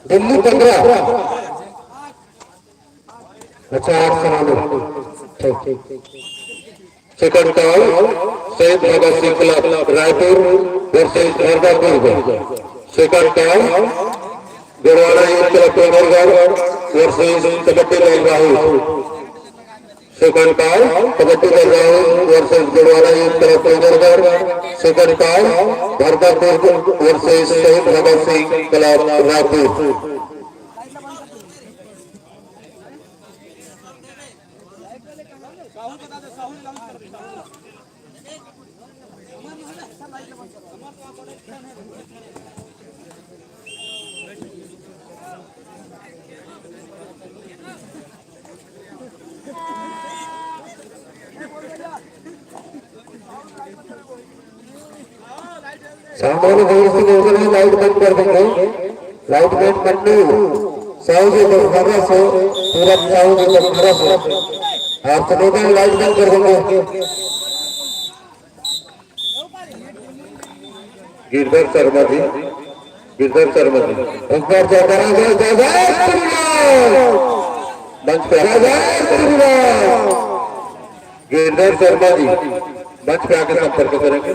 दिल्ली 15। अच्छा 8 सलामी ठीक। Second call Shaheed Bhagat Singh club Raipur versus Hardapur. Second call Garhwara youth club Tonargarh versus Kabaddi Dal Rahul. Second call Kabaddi Dal Rahul versus Garhwara youth club Tonargarh. Second call Hardapur versus Shaheed Bhagat Singh club Raipur. सामान्य light बंद कर देंगे। लाइट बंद करनी साहू जी 10-12 से पूरा साहू जी 10-12 से आप चलेगा लाइट बंद कर देंगे। गिरधर शर्मा जी एक बार गिरधर शर्मा जी मंच पे आकर संपर्क करेंगे।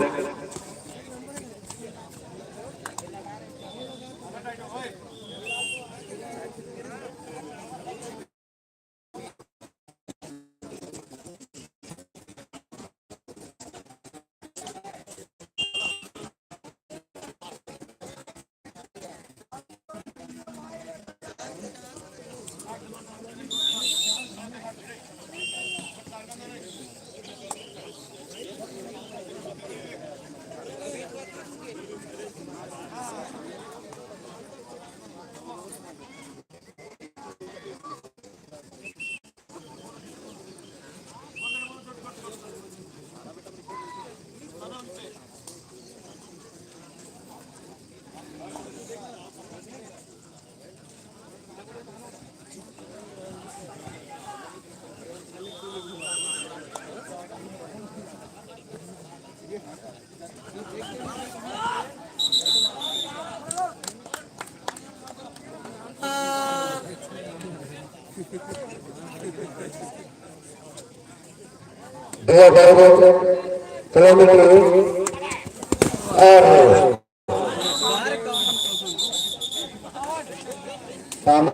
सामान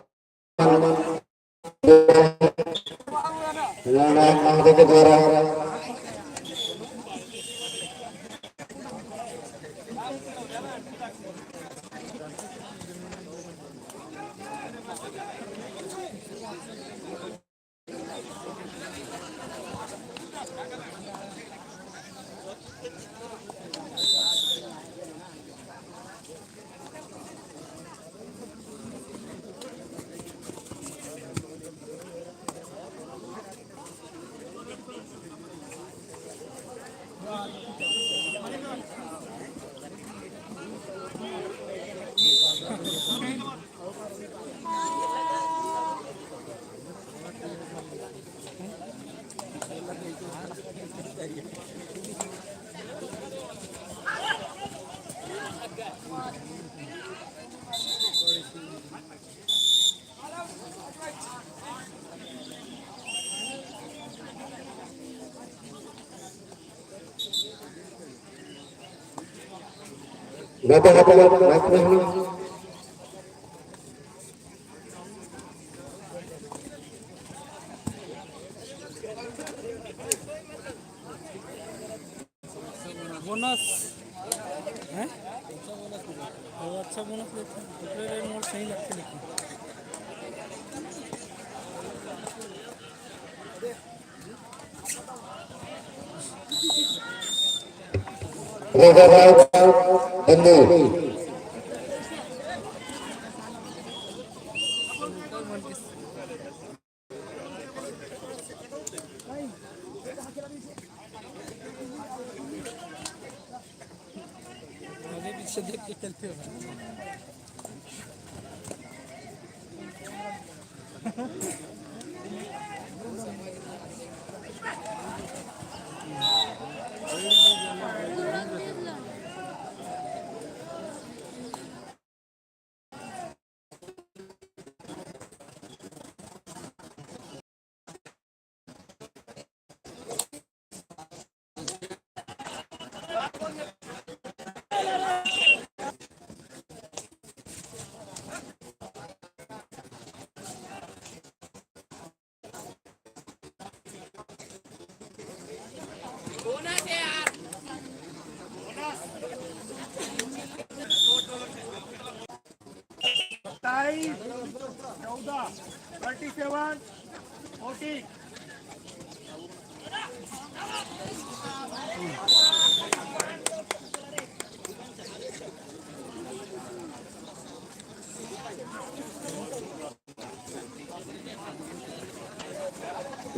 के द्वारा बोनस है अच्छा बोनस लेते हैं रेट मोड सही लगते लेकिन आगे पीछे देख के चलते हो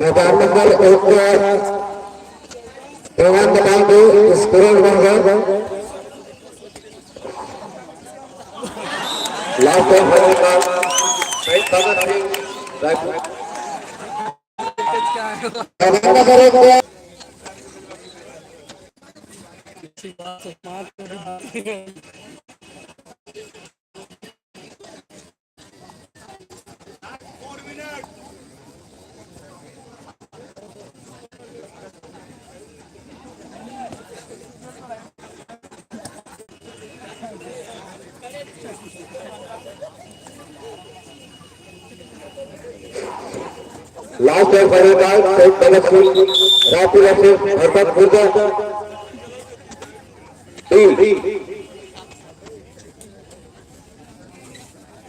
मैदान नंबर 1 पर प्रोग्राम बताएंगे स्कोर होगा लास्ट ओवर का सही भगत सिंह रायपुर मैदान नंबर 1 पर लास्ट ओवर का सही भगत सिंह रायपुर से हरकत खुर्द टीम